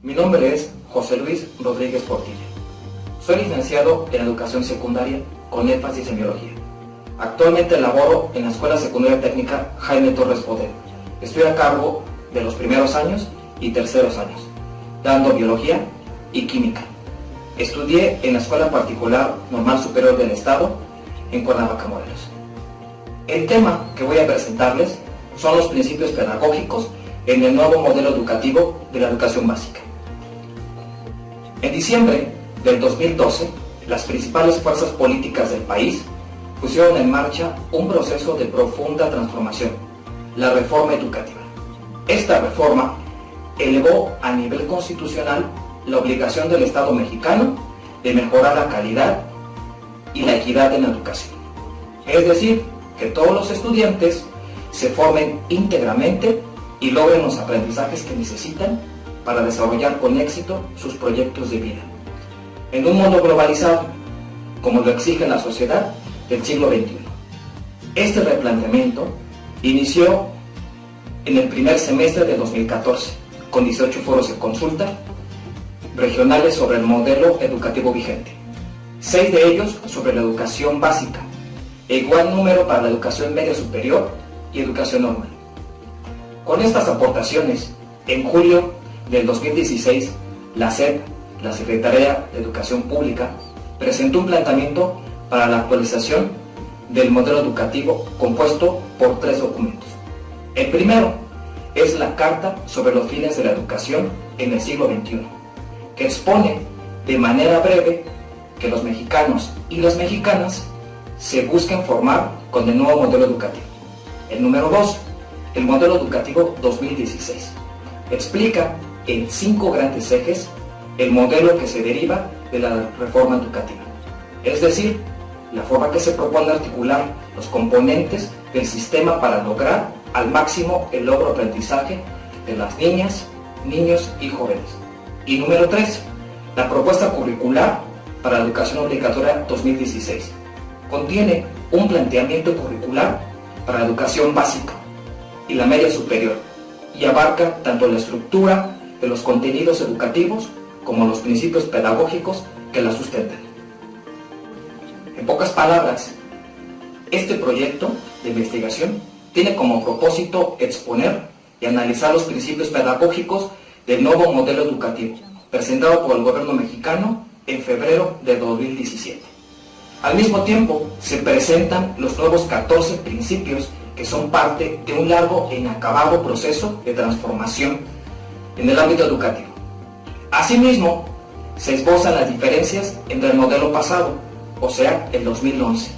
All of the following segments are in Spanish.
Mi nombre es José Luis Rodríguez Portilla. Soy licenciado en Educación Secundaria con énfasis en Biología. Actualmente laboro en la Escuela Secundaria Técnica Jaime Torres Bodet. Estoy a cargo de los primeros años y terceros años, dando Biología y Química. Estudié en la Escuela Particular Normal Superior del Estado, en Cuernavaca, Morelos. El tema que voy a presentarles son los principios pedagógicos en el nuevo modelo educativo de la educación básica. En diciembre del 2012, las principales fuerzas políticas del país pusieron en marcha un proceso de profunda transformación, la reforma educativa. Esta reforma elevó a nivel constitucional la obligación del Estado mexicano de mejorar la calidad y la equidad en la educación. Es decir, que todos los estudiantes se formen íntegramente y logren los aprendizajes que necesitan para desarrollar con éxito sus proyectos de vida. En un mundo globalizado, como lo exige la sociedad del siglo XXI. Este replanteamiento inició en el primer semestre de 2014, con 18 foros de consulta regionales sobre el modelo educativo vigente, 6 de ellos sobre la educación básica, e igual número para la educación media superior y educación normal. Con estas aportaciones, en julio del 2016, la SEP, la Secretaría de Educación Pública, presentó un planteamiento para la actualización del modelo educativo compuesto por 3 documentos. El primero es la Carta sobre los fines de la educación en el siglo XXI, que expone de manera breve que los mexicanos y las mexicanas se busquen formar con el nuevo modelo educativo. El número 2, el modelo educativo 2016, explica en 5 grandes ejes el modelo que se deriva de la reforma educativa, es decir, la forma que se propone articular los componentes del sistema para lograr al máximo el logro aprendizaje de las niñas, niños y jóvenes. Y número 3, la propuesta curricular para la educación obligatoria 2016. Contiene un planteamiento curricular para la educación básica y la media superior y abarca tanto la estructura de los contenidos educativos como los principios pedagógicos que la sustentan. En pocas palabras, este proyecto de investigación tiene como propósito exponer y analizar los principios pedagógicos del nuevo modelo educativo presentado por el gobierno mexicano en febrero de 2017. Al mismo tiempo, se presentan los nuevos 14 principios que son parte de un largo e inacabado proceso de transformación en el ámbito educativo. Asimismo, se esbozan las diferencias entre el modelo pasado, o sea, el 2011,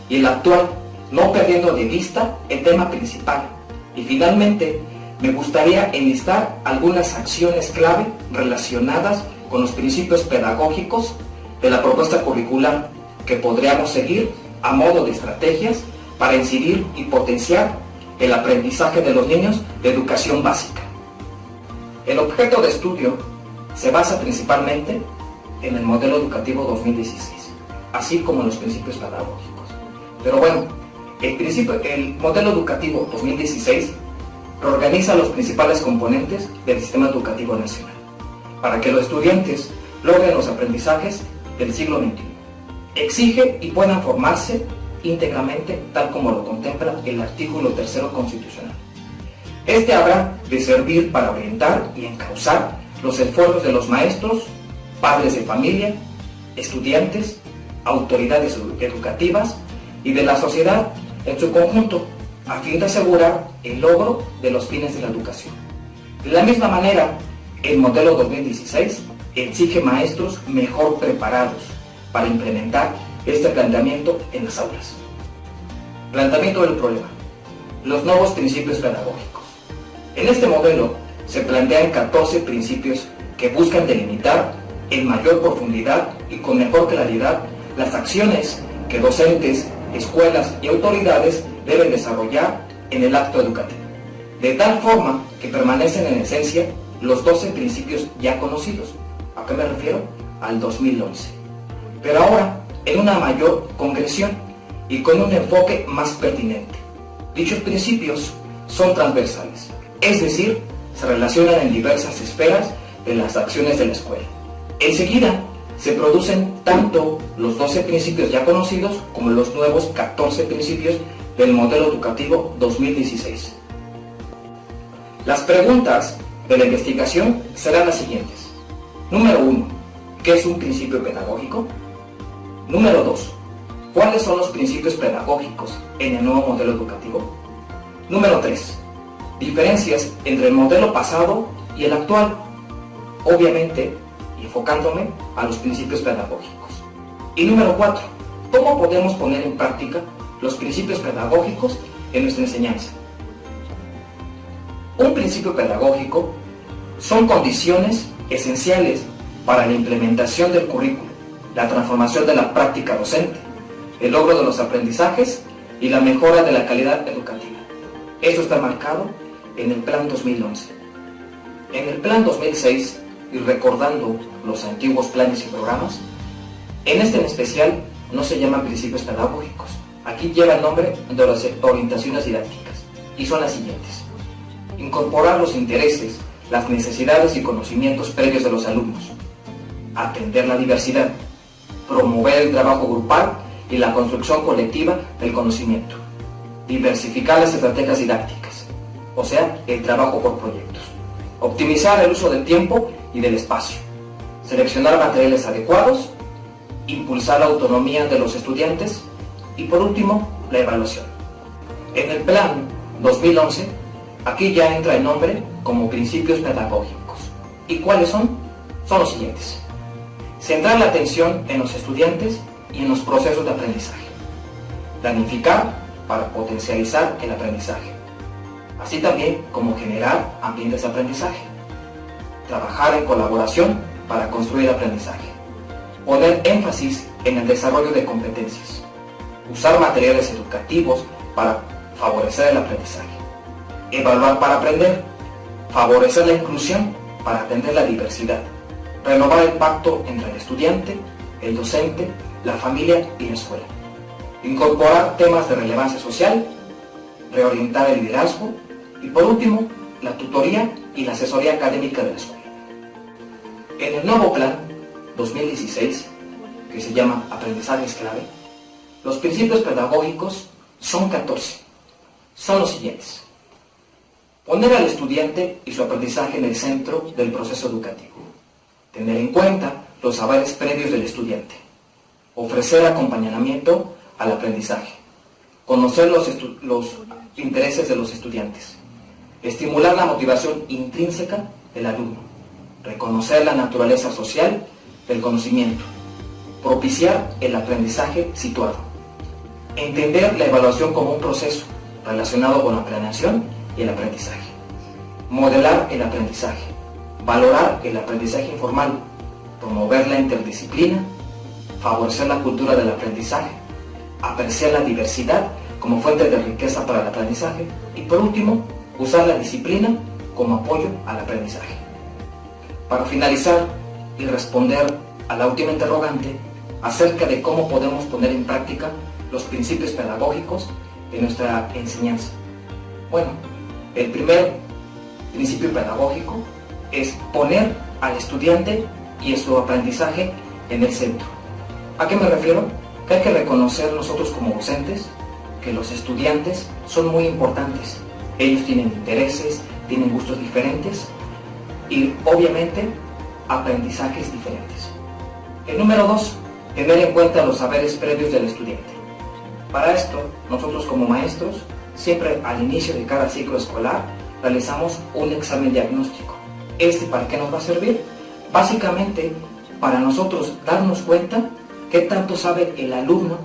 y el actual, no perdiendo de vista el tema principal. Y finalmente, me gustaría enlistar algunas acciones clave relacionadas con los principios pedagógicos de la propuesta curricular que podríamos seguir a modo de estrategias para incidir y potenciar el aprendizaje de los niños de educación básica. El objeto de estudio se basa principalmente en el modelo educativo 2016, así como en los principios pedagógicos. Pero bueno, el modelo educativo 2016 reorganiza los principales componentes del sistema educativo nacional para que los estudiantes logren los aprendizajes del siglo XXI. Exige y puedan formarse íntegramente tal como lo contempla el artículo 3 constitucional. Este habrá de servir para orientar y encauzar los esfuerzos de los maestros, padres de familia, estudiantes, autoridades educativas y de la sociedad en su conjunto, a fin de asegurar el logro de los fines de la educación. De la misma manera, el modelo 2016 exige maestros mejor preparados para implementar este planteamiento en las aulas. Planteamiento del problema. Los nuevos principios pedagógicos. En este modelo se plantean 14 principios que buscan delimitar en mayor profundidad y con mejor claridad las acciones que docentes, escuelas y autoridades deben desarrollar en el acto educativo, de tal forma que permanecen en esencia los 12 principios ya conocidos. ¿A qué me refiero? Al 2011. Pero ahora en una mayor concreción y con un enfoque más pertinente. Dichos principios son transversales, es decir, se relacionan en diversas esferas de las acciones de la escuela. Enseguida, se producen tanto los 12 principios ya conocidos como los nuevos 14 principios del modelo educativo 2016. Las preguntas de la investigación serán las siguientes. Número 1. ¿Qué es un principio pedagógico? Número 2. ¿Cuáles son los principios pedagógicos en el nuevo modelo educativo? Número 3. Diferencias entre el modelo pasado y el actual. Obviamente, enfocándome a los principios pedagógicos. Y número 4. ¿Cómo podemos poner en práctica los principios pedagógicos en nuestra enseñanza? Un principio pedagógico son condiciones esenciales para la implementación del currículo, la transformación de la práctica docente, el logro de los aprendizajes y la mejora de la calidad educativa. Esto está marcado en el Plan 2011. En el Plan 2006, y recordando los antiguos planes y programas, en este en especial no se llaman principios pedagógicos. Aquí lleva el nombre de las orientaciones didácticas y son las siguientes. Incorporar los intereses, las necesidades y conocimientos previos de los alumnos. Atender la diversidad. Promover el trabajo grupal y la construcción colectiva del conocimiento. Diversificar las estrategias didácticas, o sea, el trabajo por proyectos. Optimizar el uso del tiempo y del espacio. Seleccionar materiales adecuados. Impulsar la autonomía de los estudiantes. Y por último, la evaluación. En el Plan 2011, aquí ya entra el nombre como principios pedagógicos. ¿Y cuáles son? Son los siguientes. Centrar la atención en los estudiantes y en los procesos de aprendizaje. Planificar para potencializar el aprendizaje. Así también como generar ambientes de aprendizaje. Trabajar en colaboración para construir aprendizaje. Poner énfasis en el desarrollo de competencias. Usar materiales educativos para favorecer el aprendizaje. Evaluar para aprender. Favorecer la inclusión para atender la diversidad. Renovar el pacto entre el estudiante, el docente, la familia y la escuela. Incorporar temas de relevancia social. Reorientar el liderazgo. Y por último, la tutoría y la asesoría académica de la escuela. En el nuevo plan 2016, que se llama Aprendizajes Clave, los principios pedagógicos son 14. Son los siguientes. Poner al estudiante y su aprendizaje en el centro del proceso educativo. Tener en cuenta los saberes previos del estudiante. Ofrecer acompañamiento al aprendizaje. Conocer los intereses de los estudiantes. Estimular la motivación intrínseca del alumno. Reconocer la naturaleza social del conocimiento. Propiciar el aprendizaje situado. Entender la evaluación como un proceso relacionado con la planeación y el aprendizaje. Modelar el aprendizaje. Valorar el aprendizaje informal. Promover la interdisciplina. Favorecer la cultura del aprendizaje. Apreciar la diversidad como fuente de riqueza para el aprendizaje. Y por último, usar la disciplina como apoyo al aprendizaje. Para finalizar y responder a la última interrogante acerca de cómo podemos poner en práctica los principios pedagógicos de nuestra enseñanza. Bueno, el primer principio pedagógico es poner al estudiante y su aprendizaje en el centro. ¿A qué me refiero? Que hay que reconocer nosotros como docentes que los estudiantes son muy importantes. Ellos tienen intereses, tienen gustos diferentes y obviamente aprendizajes diferentes. El número 2, tener en cuenta los saberes previos del estudiante. Para esto, nosotros como maestros, siempre al inicio de cada ciclo escolar, realizamos un examen diagnóstico. ¿Para qué nos va a servir? Básicamente, para nosotros darnos cuenta qué tanto sabe el alumno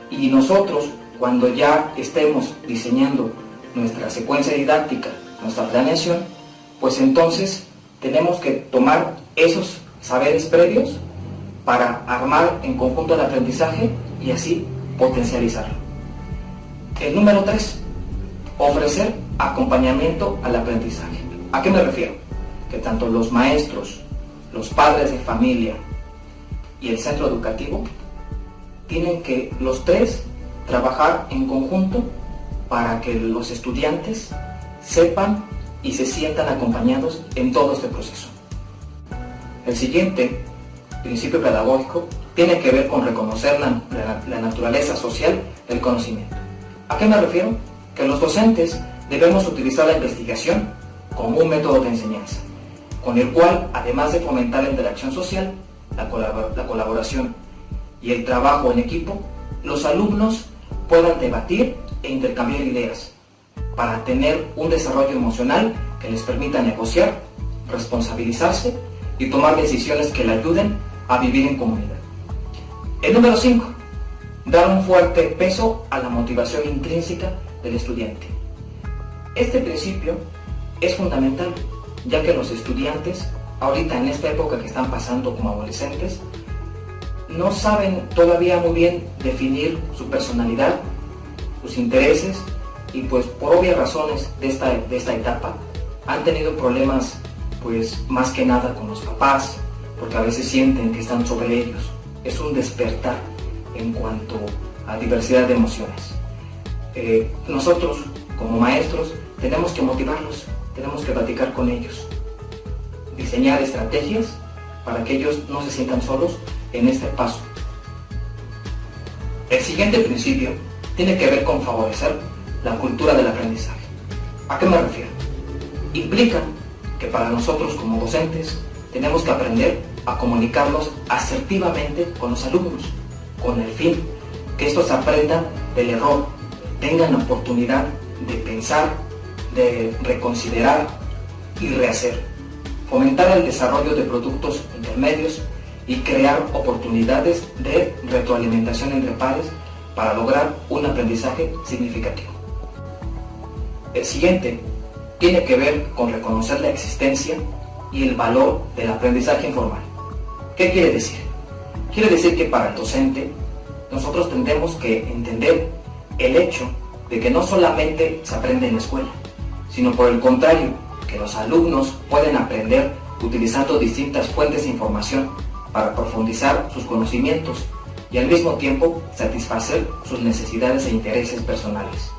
y nosotros, cuando ya estemos diseñando nuestra secuencia didáctica, nuestra planeación, pues entonces tenemos que tomar esos saberes previos para armar en conjunto el aprendizaje y así potencializarlo. El número 3, ofrecer acompañamiento al aprendizaje. ¿A qué me refiero? Que tanto los maestros, los padres de familia y el centro educativo tienen que los tres trabajar en conjunto para que los estudiantes sepan y se sientan acompañados en todo este proceso. El siguiente principio pedagógico tiene que ver con reconocer la naturaleza social del conocimiento. ¿A qué me refiero? Que los docentes debemos utilizar la investigación como un método de enseñanza, con el cual, además de fomentar la interacción social, la colaboración y el trabajo en equipo, los alumnos puedan debatir e intercambiar ideas para tener un desarrollo emocional que les permita negociar, responsabilizarse y tomar decisiones que le ayuden a vivir en comunidad. El número 5, dar un fuerte peso a la motivación intrínseca del estudiante. Este principio es fundamental, ya que los estudiantes, ahorita en esta época que están pasando como adolescentes, no saben todavía muy bien definir su personalidad, sus intereses, y pues por obvias razones de esta etapa han tenido problemas pues más que nada con los papás, porque a veces sienten que están sobre ellos. Es un despertar en cuanto a diversidad de emociones. Nosotros como maestros tenemos que motivarlos, tenemos que platicar con ellos, diseñar estrategias para que ellos no se sientan solos en este paso. El siguiente principio tiene que ver con favorecer la cultura del aprendizaje. ¿A qué me refiero? Implica que para nosotros como docentes tenemos que aprender a comunicarnos asertivamente con los alumnos, con el fin que estos aprendan del error, tengan la oportunidad de pensar, de reconsiderar y rehacer, fomentar el desarrollo de productos intermedios y crear oportunidades de retroalimentación entre pares para lograr un aprendizaje significativo. El siguiente tiene que ver con reconocer la existencia y el valor del aprendizaje informal. ¿Qué quiere decir? Quiere decir que para el docente nosotros tendremos que entender el hecho de que no solamente se aprende en la escuela, sino por el contrario, que los alumnos pueden aprender utilizando distintas fuentes de información para profundizar sus conocimientos y al mismo tiempo satisfacer sus necesidades e intereses personales.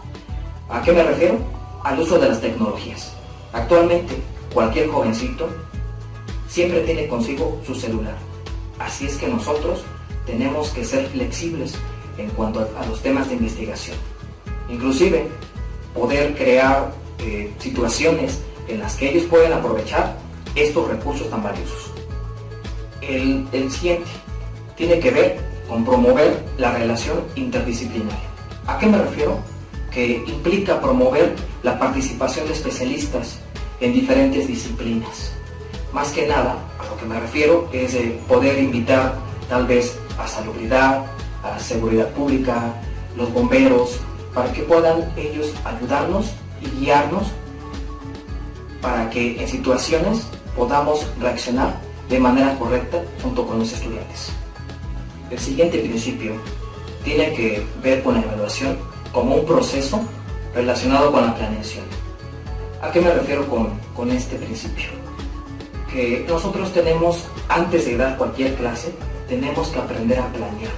¿A qué me refiero? Al uso de las tecnologías. Actualmente, cualquier jovencito siempre tiene consigo su celular. Así es que nosotros tenemos que ser flexibles en cuanto a los temas de investigación. Inclusive, poder crear situaciones en las que ellos pueden aprovechar estos recursos tan valiosos. El siguiente tiene que ver con promover la relación interdisciplinaria. ¿A qué me refiero? Que implica promover la participación de especialistas en diferentes disciplinas. Más que nada, a lo que me refiero es de poder invitar tal vez a salubridad, a seguridad pública, los bomberos, para que puedan ellos ayudarnos y guiarnos para que en situaciones podamos reaccionar de manera correcta junto con los estudiantes. El siguiente principio tiene que ver con la evaluación como un proceso relacionado con la planeación. ¿A qué me refiero con este principio? Que nosotros tenemos, antes de dar cualquier clase, tenemos que aprender a planear.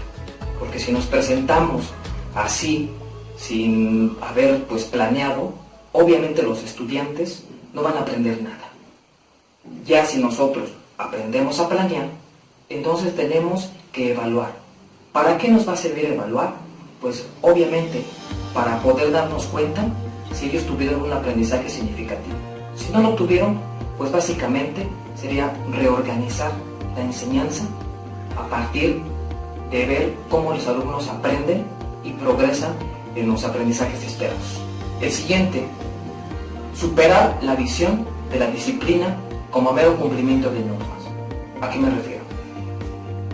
Porque si nos presentamos así, sin haber planeado, obviamente los estudiantes no van a aprender nada. Ya si nosotros aprendemos a planear, entonces tenemos que evaluar. ¿Para qué nos va a servir evaluar? Pues obviamente para poder darnos cuenta si ellos tuvieron un aprendizaje significativo. Si no lo tuvieron, pues básicamente sería reorganizar la enseñanza a partir de ver cómo los alumnos aprenden y progresan en los aprendizajes esperados. El siguiente, superar la visión de la disciplina como mero cumplimiento de normas. ¿A qué me refiero?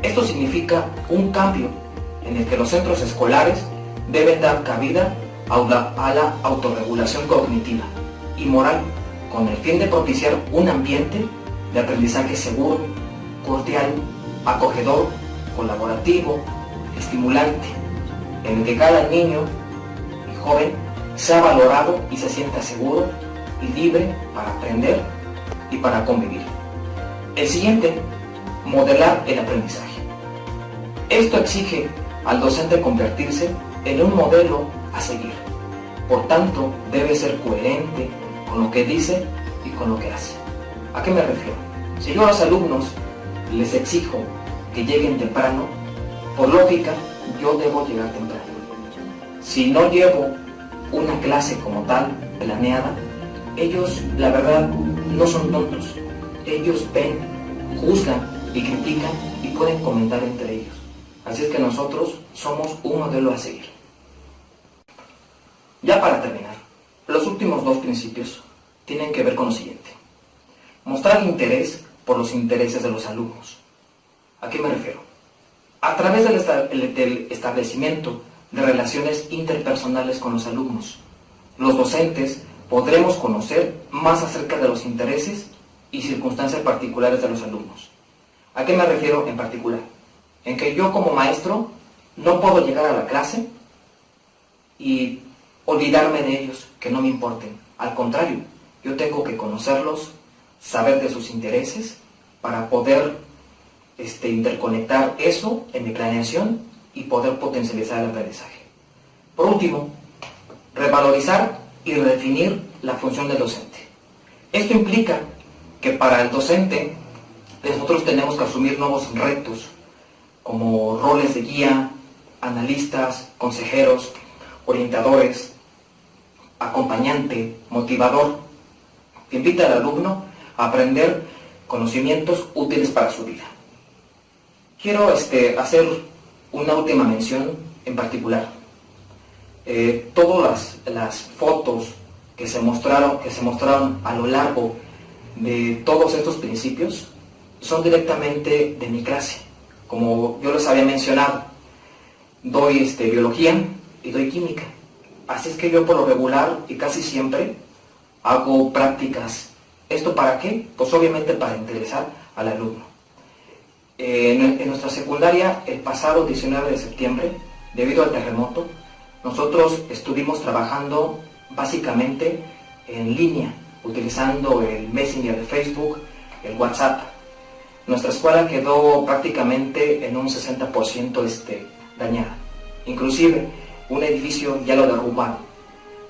Esto significa un cambio en el que los centros escolares deben dar cabida a la autorregulación cognitiva y moral con el fin de propiciar un ambiente de aprendizaje seguro, cordial, acogedor, colaborativo, estimulante, en el que cada niño y joven sea valorado y se sienta seguro y libre para aprender y para convivir. El siguiente, modelar el aprendizaje. Esto exige al docente convertirse en un modelo a seguir. Por tanto, debe ser coherente con lo que dice y con lo que hace. ¿A qué me refiero? Si yo a los alumnos les exijo que lleguen temprano, por lógica, yo debo llegar temprano. Si no llevo una clase como tal, planeada, ellos, la verdad, no son tontos. Ellos ven, juzgan y critican y pueden comentar entre ellos. Así es que nosotros somos un modelo a seguir. Ya para terminar, los últimos dos principios tienen que ver con lo siguiente. Mostrar interés por los intereses de los alumnos. ¿A qué me refiero? A través del establecimiento de relaciones interpersonales con los alumnos, los docentes podremos conocer más acerca de los intereses y circunstancias particulares de los alumnos. ¿A qué me refiero en particular? En que yo como maestro no puedo llegar a la clase y olvidarme de ellos, que no me importen. Al contrario, yo tengo que conocerlos, saber de sus intereses para poder interconectar eso en mi planeación y poder potencializar el aprendizaje. Por último, revalorizar y redefinir la función del docente. Esto implica que para el docente nosotros tenemos que asumir nuevos retos como roles de guía, analistas, consejeros, orientadores, acompañante, motivador, que invita al alumno a aprender conocimientos útiles para su vida. Quiero hacer una última mención en particular. Todas las fotos que se mostraron a lo largo de todos estos principios son directamente de mi clase. Como yo les había mencionado, doy biología y doy química. Así es que yo por lo regular y casi siempre hago prácticas. ¿Esto para qué? Pues obviamente para interesar al alumno. En nuestra secundaria, el pasado 19 de septiembre, debido al terremoto, nosotros estuvimos trabajando básicamente en línea, utilizando el Messenger de Facebook, el WhatsApp. Nuestra escuela quedó prácticamente en un 60% dañada. Inclusive, un edificio ya lo derrumbaron.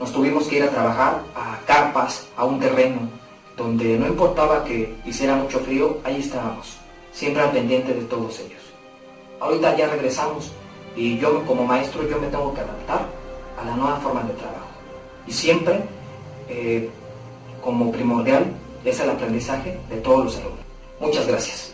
Nos tuvimos que ir a trabajar a carpas, a un terreno, donde no importaba que hiciera mucho frío, ahí estábamos, siempre al pendiente de todos ellos. Ahorita ya regresamos y yo como maestro yo me tengo que adaptar a la nueva forma de trabajo. Y siempre, como primordial, es el aprendizaje de todos los alumnos. Muchas gracias.